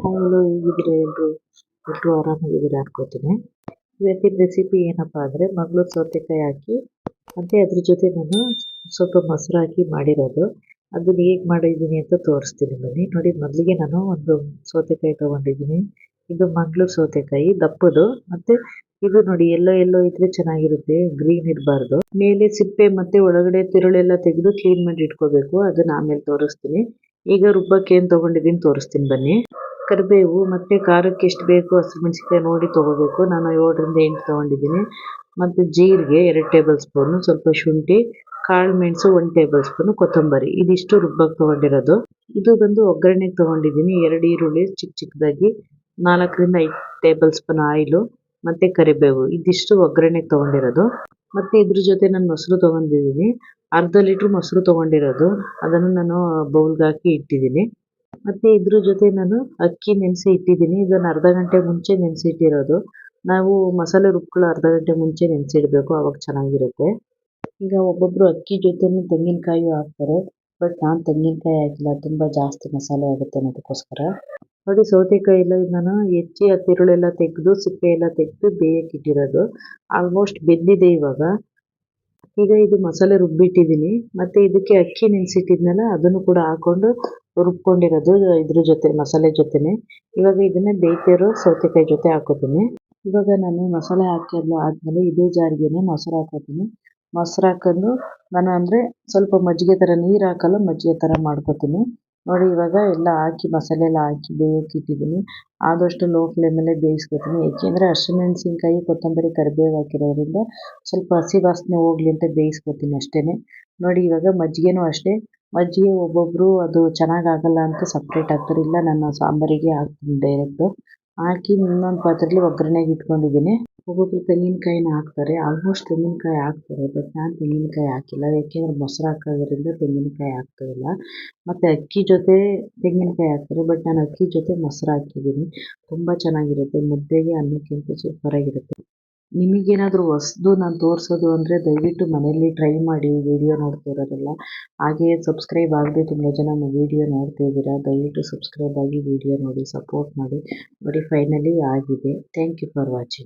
Hello, ಹೇಗಿದ್ದೀರಾ ಎಲ್ಲರೂ ಆರಾಮಾಗಿದ್ದೀರಾ ಅನ್ಕೋತೀನಿ. ಇವತ್ತಿನ ರೆಸಿಪಿ ಏನಪ್ಪ ಅಂದರೆ ಮಂಗಳೂರು ಸೌತೆಕಾಯಿ ಹಾಕಿ ಮತ್ತು ಅದ್ರ ಜೊತೆ ನಾನು ಸ್ವಲ್ಪ ಮೊಸರು ಹಾಕಿ ಮಾಡಿರೋದು. ಅದನ್ನು ಹೇಗೆ ಮಾಡಿದ್ದೀನಿ ಅಂತ ತೋರಿಸ್ತೀನಿ ಬನ್ನಿ. ನೋಡಿ, ಮೊದಲಿಗೆ ನಾನು ಒಂದು ಸೌತೆಕಾಯಿ ತೊಗೊಂಡಿದ್ದೀನಿ. ಇದು ಮಂಗಳೂರು ಸೌತೆಕಾಯಿ ದಪ್ಪದು. ಮತ್ತು ಇದು ನೋಡಿ, ಎಲ್ಲೋ ಇದ್ರೆ ಚೆನ್ನಾಗಿರುತ್ತೆ, ಗ್ರೀನ್ ಇರಬಾರ್ದು. ಮೇಲೆ ಸಿಪ್ಪೆ ಮತ್ತು ಒಳಗಡೆ ತಿರುಳೆಲ್ಲ ತೆಗೆದು ಕ್ಲೀನ್ ಮಾಡಿ ಇಟ್ಕೋಬೇಕು. ಅದನ್ನು ಆಮೇಲೆ ತೋರಿಸ್ತೀನಿ. ಈಗ ರುಬ್ಬಕ್ಕೆ ಏನು ತೊಗೊಂಡಿದ್ದೀನಿ ತೋರಿಸ್ತೀನಿ ಬನ್ನಿ. ಕರಿಬೇವು ಮತ್ತು ಖಾರಕ್ಕೆ ಎಷ್ಟು ಬೇಕು ಹಸಿಮೆಣಸಿನ್ಕಾಯಿ ನೋಡಿ ತೊಗೋಬೇಕು. ನಾನು 7ರಿಂದ 8 ತೊಗೊಂಡಿದ್ದೀನಿ. ಮತ್ತು ಜೀರಿಗೆ 2 ಟೇಬಲ್ ಸ್ಪೂನು, ಸ್ವಲ್ಪ ಶುಂಠಿ, ಕಾಳು ಮೆಣಸು 1 ಟೇಬಲ್ ಸ್ಪೂನು, ಕೊತ್ತಂಬರಿ. ಇದಿಷ್ಟು ರುಬ್ಬಕ್ಕೆ ತೊಗೊಂಡಿರೋದು. ಇದು ಬಂದು ಒಗ್ಗರಣೆಗೆ ತೊಗೊಂಡಿದ್ದೀನಿ. 2 ಈರುಳ್ಳಿ ಚಿಕ್ಕದಾಗಿ, 4ರಿಂದ 5 ಟೇಬಲ್ ಸ್ಪೂನ್ ಆಯಿಲು ಮತ್ತು ಕರಿಬೇವು. ಇದಿಷ್ಟು ಒಗ್ಗರಣೆಗೆ ತೊಗೊಂಡಿರೋದು. ಮತ್ತು ಇದ್ರ ಜೊತೆ ನಾನು ಮೊಸರು ತೊಗೊಂಡಿದ್ದೀನಿ. ಅರ್ಧ ಲೀಟ್ರ್ ಮೊಸರು ತೊಗೊಂಡಿರೋದು. ಅದನ್ನು ನಾನು ಬೌಲ್ಗೆ ಹಾಕಿ ಇಟ್ಟಿದ್ದೀನಿ. ಮತ್ತು ಇದ್ರ ಜೊತೆ ನಾನು ಅಕ್ಕಿ ನೆನೆಸಿ ಇಟ್ಟಿದ್ದೀನಿ. ಇದನ್ನು ಅರ್ಧ ಗಂಟೆ ಮುಂಚೆ ನೆನೆಸಿಟ್ಟಿರೋದು. ನಾವು ಮಸಾಲೆ ರುಬ್ಕೊಳ್ಳೋ ಅರ್ಧ ಗಂಟೆ ಮುಂಚೆ ನೆನೆಸಿಡಬೇಕು, ಆವಾಗ ಚೆನ್ನಾಗಿರುತ್ತೆ. ಈಗ ಒಬ್ಬೊಬ್ಬರು ಅಕ್ಕಿ ಜೊತೆನೂ ತೆಂಗಿನಕಾಯಿ ಹಾಕ್ತಾರೆ, ಬಟ್ ನಾನು ತೆಂಗಿನಕಾಯಿ ಹಾಕಿಲ್ಲ, ತುಂಬ ಜಾಸ್ತಿ ಮಸಾಲೆ ಆಗುತ್ತೆ ಅನ್ನೋದಕ್ಕೋಸ್ಕರ. ನೋಡಿ, ಸೌತೆಕಾಯಿ ಎಲ್ಲ ನಾನು ಹೆಚ್ಚಿ ಆ ತಿರುಳೆಲ್ಲ ತೆಗೆದು ಸಿಪ್ಪೆ ಎಲ್ಲ ತೆಗೆದು ಬೇಯಕ್ಕಿಟ್ಟಿರೋದು. ಆಲ್ಮೋಸ್ಟ್ ಬೆಂದಿದೆ ಇವಾಗ. ಈಗ ಇದು ಮಸಾಲೆ ರುಬ್ಬಿಟ್ಟಿದ್ದೀನಿ. ಮತ್ತು ಇದಕ್ಕೆ ಅಕ್ಕಿ ನೆನೆಸಿಟ್ಟಿದ್ನಲ್ಲ, ಅದನ್ನು ಕೂಡ ಹಾಕ್ಕೊಂಡು ರುಬ್ಕೊಂಡಿರೋದು ಇದ್ರ ಜೊತೆ, ಮಸಾಲೆ ಜೊತೆನೆ. ಇವಾಗ ಇದನ್ನೇ ಬೇಯ್ತಿರೋ ಸೌತೆಕಾಯಿ ಜೊತೆ ಹಾಕೋತೀನಿ. ಇವಾಗ ನಾನು ಮಸಾಲೆ ಆದಮೇಲೆ ಇದೇ ಜಾರಿಗೆನೆ ಮೊಸರು ಹಾಕೋತೀನಿ. ಮೊಸರು ಹಾಕೊಂಡು ನಾನು ಅಂದರೆ ಸ್ವಲ್ಪ ಮಜ್ಜಿಗೆ ಥರ, ನೀರು ಹಾಕಲ್ಲ, ಮಜ್ಜಿಗೆ ಥರ ಮಾಡ್ಕೋತೀನಿ. ನೋಡಿ, ಇವಾಗ ಎಲ್ಲ ಹಾಕಿ ಮಸಾಲೆ ಎಲ್ಲ ಹಾಕಿ ಬೇಯಕ್ಕಿಟ್ಟಿದ್ದೀನಿ. ಆದಷ್ಟು ಲೋ ಫ್ಲೇಮಲ್ಲೇ ಬೇಯಿಸ್ಕೊತೀನಿ. ಏಕೆಂದರೆ ಹಸಿಮೆಣಸಿನ್ಕಾಯಿ, ಕೊತ್ತಂಬರಿ, ಕರಿಬೇವು ಹಾಕಿರೋದ್ರಿಂದ ಸ್ವಲ್ಪ ಹಸಿ ವಾಸನೆ ಹೋಗಲಿ ಅಂತ ಬೇಯಿಸ್ಕೊತೀನಿ ಅಷ್ಟೇ. ನೋಡಿ, ಇವಾಗ ಮಜ್ಜಿಗೆನೂ ಅಷ್ಟೇ. ಮಜ್ಜಿಗೆ ಒಬ್ಬೊಬ್ಬರು ಅದು ಚೆನ್ನಾಗಾಗಲ್ಲ ಅಂತ ಸಪ್ರೇಟ್ ಹಾಕ್ತಾರೆ. ಇಲ್ಲ, ನಾನು ಸಾಂಬಾರಿಗೆ ಹಾಕ್ತೀನಿ ಡೈರೆಕ್ಟು. ಹಾಕಿ ಇನ್ನೊಂದು ಪಾತ್ರೆಯಲ್ಲಿ ಒಗ್ಗರಣೆಗೆ ಇಟ್ಕೊಂಡಿದ್ದೀನಿ. ಒಬ್ಬೊಬ್ಬರು ತೆಂಗಿನಕಾಯಿನ ಹಾಕ್ತಾರೆ. ಆಲ್ಮೋಸ್ಟ್ ತೆಂಗಿನಕಾಯಿ ಹಾಕ್ತಾರೆ, ಬಟ್ ನಾನು ತೆಂಗಿನಕಾಯಿ ಹಾಕಿಲ್ಲ. ಏಕೆಂದರೆ ಮೊಸರು ಹಾಕೋದ್ರಿಂದ ತೆಂಗಿನಕಾಯಿ ಹಾಕ್ತಾಯಿಲ್ಲ. ಮತ್ತು ಅಕ್ಕಿ ಜೊತೆ ತೆಂಗಿನಕಾಯಿ ಹಾಕ್ತಾರೆ, ಬಟ್ ನಾನು ಅಕ್ಕಿ ಜೊತೆ ಮೊಸರು ಹಾಕಿದ್ದೀನಿ. ತುಂಬ ಚೆನ್ನಾಗಿರುತ್ತೆ. ಮುದ್ದೆಗೆ, ಅನ್ನಕ್ಕಿಂತ ಸೂಪರಾಗಿರುತ್ತೆ. ನಿಮಗೇನಾದರೂ ಹೊಸ್ದು ನಾನು ತೋರಿಸೋದು ಅಂದರೆ ದಯವಿಟ್ಟು ಮನೆಯಲ್ಲಿ ಟ್ರೈ ಮಾಡಿ, ವಿಡಿಯೋ ನೋಡ್ತಾ ಇರೋರೆಲ್ಲ. ಹಾಗೆಯೇ ಸಬ್ಸ್ಕ್ರೈಬ್ ಆಗದೆ ತುಂಬ ಜನ ವಿಡಿಯೋ ನೋಡ್ತಾ ಇದ್ದೀರಾ. ದಯವಿಟ್ಟು ಸಬ್ಸ್ಕ್ರೈಬ್ ಆಗಿ ವಿಡಿಯೋ ನೋಡಿ, ಸಪೋರ್ಟ್ ಮಾಡಿ. ನೋಡಿ, ಫೈನಲಿ ಆಗಿದೆ. Thank you for watching.